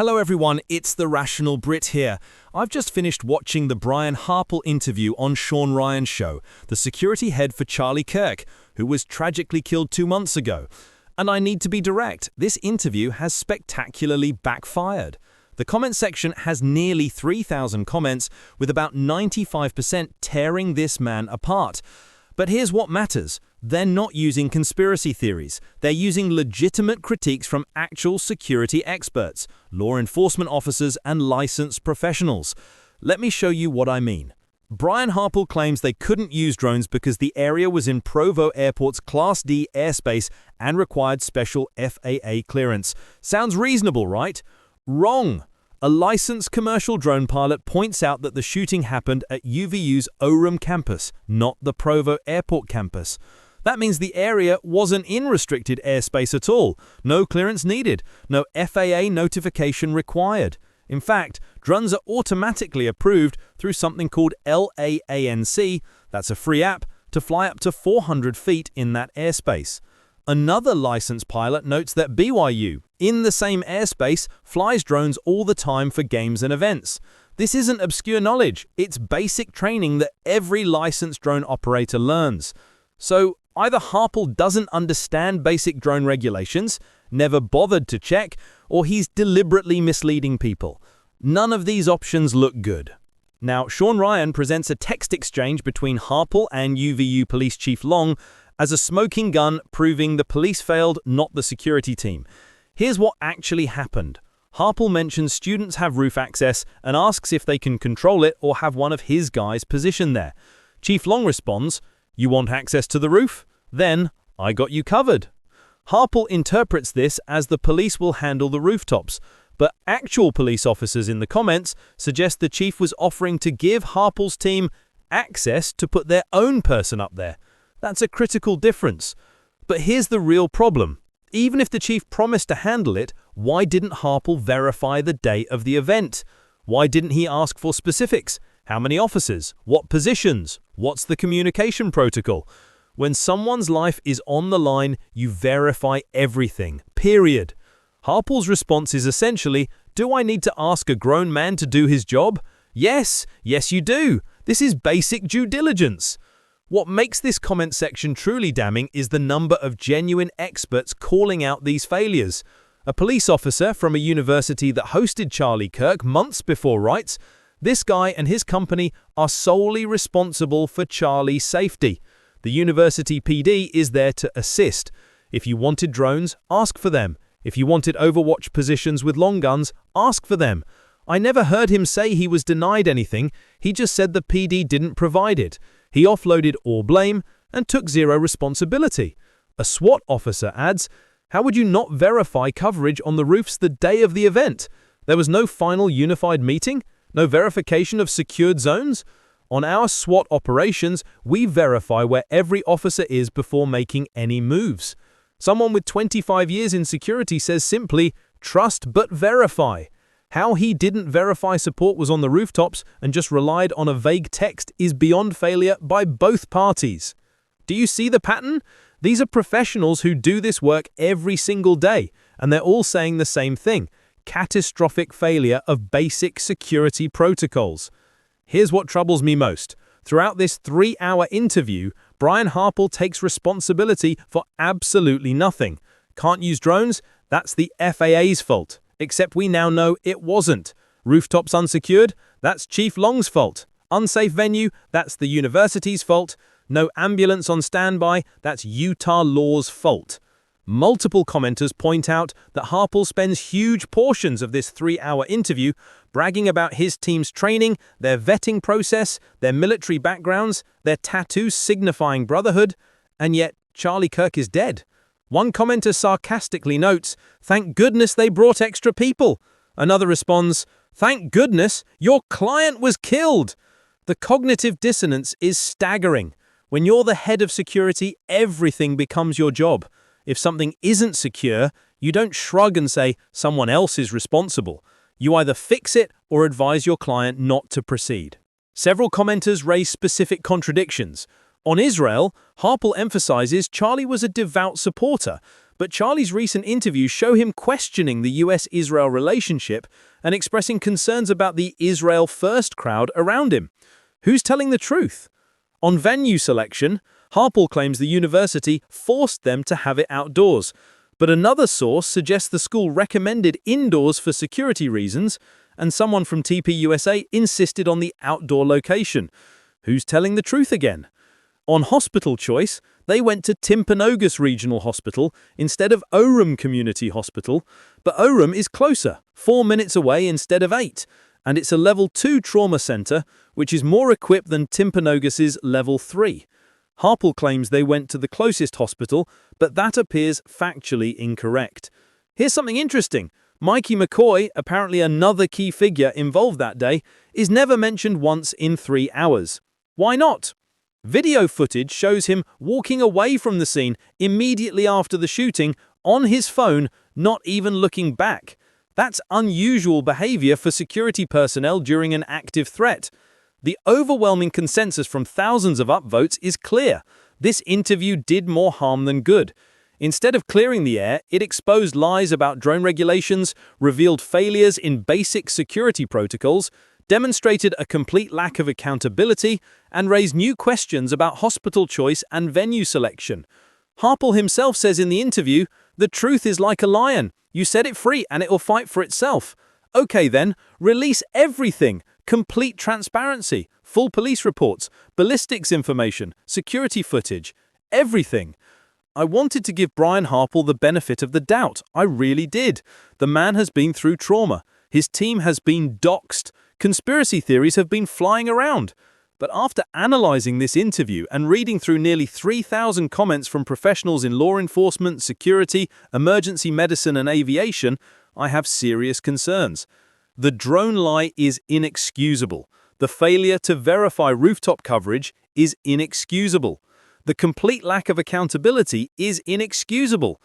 Hello everyone, it's the Rational Brit here. I've just finished watching the Brian Harpole interview on Shawn Ryan Show, the security head for Charlie Kirk, who was tragically killed 2 months ago. And I need to be direct, this interview has spectacularly backfired. The comment section has nearly 3,000 comments, with about 95% tearing this man apart. But here's what matters. They're not using conspiracy theories. They're using legitimate critiques from actual security experts, law enforcement officers, and licensed professionals. Let me show you what I mean. Brian Harpole claims they couldn't use drones because the area was in Provo Airport's Class D airspace and required special FAA clearance. Sounds reasonable, right? Wrong. A licensed commercial drone pilot points out that the shooting happened at UVU's Orem campus, not the Provo Airport campus. That means the area wasn't in restricted airspace at all. No clearance needed. No FAA notification required. In fact, drones are automatically approved through something called LAANC, that's a free app, to fly up to 400 feet in that airspace. Another licensed pilot notes that BYU, in the same airspace, flies drones all the time for games and events. This isn't obscure knowledge, it's basic training that every licensed drone operator learns. So, either Harpole doesn't understand basic drone regulations, never bothered to check, or he's deliberately misleading people. None of these options look good. Now, Shawn Ryan presents a text exchange between Harpole and UVU Police Chief Long as a smoking gun proving the police failed, not the security team. Here's what actually happened. Harpole mentions students have roof access and asks if they can control it or have one of his guys positioned there. Chief Long responds, "You want access to the roof? Then, I got you covered." Harpole interprets this as the police will handle the rooftops, but actual police officers in the comments suggest the chief was offering to give Harpole's team access to put their own person up there. That's a critical difference. But here's the real problem. Even if the chief promised to handle it, why didn't Harpole verify the date of the event? Why didn't he ask for specifics? How many officers? What positions? What's the communication protocol? When someone's life is on the line, you verify everything, period. Harpole's response is essentially, do I need to ask a grown man to do his job? Yes, you do. This is basic due diligence. What makes this comment section truly damning is the number of genuine experts calling out these failures. A police officer from a university that hosted Charlie Kirk months before writes, "This guy and his company are solely responsible for Charlie's safety. The university PD is there to assist. If you wanted drones, ask for them. If you wanted Overwatch positions with long guns, ask for them." I never heard him say he was denied anything, he just said the PD didn't provide it. He offloaded all blame and took zero responsibility. A SWAT officer adds, "How would you not verify coverage on the roofs the day of the event? There was no final unified meeting? No verification of secured zones? On our SWAT operations, we verify where every officer is before making any moves." Someone with 25 years in security says simply, "Trust but verify." How he didn't verify support was on the rooftops and just relied on a vague text is beyond failure by both parties. Do you see the pattern? These are professionals who do this work every single day, and they're all saying the same thing: catastrophic failure of basic security protocols. Here's what troubles me most. Throughout this 3-hour interview, Brian Harpole takes responsibility for absolutely nothing. Can't use drones? That's the FAA's fault. Except we now know it wasn't. Rooftops unsecured? That's Chief Long's fault. Unsafe venue? That's the university's fault. No ambulance on standby? That's Utah law's fault. Multiple commenters point out that Harpole spends huge portions of this 3-hour interview bragging about his team's training, their vetting process, their military backgrounds, their tattoos signifying brotherhood, and yet Charlie Kirk is dead. One commenter sarcastically notes, "Thank goodness they brought extra people." Another responds, "Thank goodness your client was killed." The cognitive dissonance is staggering. When you're the head of security, everything becomes your job. If something isn't secure, you don't shrug and say, "Someone else is responsible." You either fix it or advise your client not to proceed. Several commenters raise specific contradictions. On Israel, Harpole emphasizes Charlie was a devout supporter, But Charlie's recent interviews show him questioning the US-Israel relationship and expressing concerns about the Israel First crowd around him. Who's telling the truth? On venue selection, Harpole claims the university forced them to have it outdoors, but another source suggests the school recommended indoors for security reasons, and someone from TPUSA insisted on the outdoor location. Who's telling the truth again? On hospital choice, they went to Timpanogos Regional Hospital instead of Orem Community Hospital, but Orem is closer, 4 minutes away instead of 8, and it's a Level 2 trauma center, which is more equipped than Timpanogos's Level 3. Harpole claims they went to the closest hospital, but that appears factually incorrect. Here's something interesting. Mikey McCoy, apparently another key figure involved that day, is never mentioned once in 3 hours. Why not? Video footage shows him walking away from the scene immediately after the shooting on his phone, not even looking back. That's unusual behavior for security personnel during an active threat. The overwhelming consensus from thousands of upvotes is clear. This interview did more harm than good. Instead of clearing the air, it exposed lies about drone regulations, revealed failures in basic security protocols, demonstrated a complete lack of accountability, and raised new questions about hospital choice and venue selection. Harpole himself says in the interview, "The truth is like a lion. You set it free and it will fight for itself." Okay then, release everything. Complete transparency, full police reports, ballistics information, security footage, everything. I wanted to give Brian Harpole the benefit of the doubt. I really did. The man has been through trauma. His team has been doxxed. Conspiracy theories have been flying around. But after analyzing this interview and reading through nearly 3,000 comments from professionals in law enforcement, security, emergency medicine, and aviation, I have serious concerns. The drone lie is inexcusable. The failure to verify rooftop coverage is inexcusable. The complete lack of accountability is inexcusable.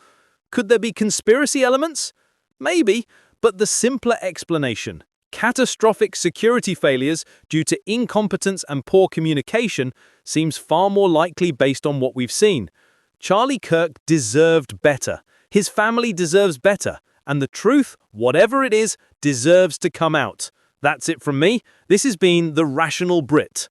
Could there be conspiracy elements? Maybe, but the simpler explanation, catastrophic security failures due to incompetence and poor communication, seems far more likely based on what we've seen. Charlie Kirk deserved better. His family deserves better. And the truth, whatever it is, deserves to come out. That's it from me. This has been The Rational Brit.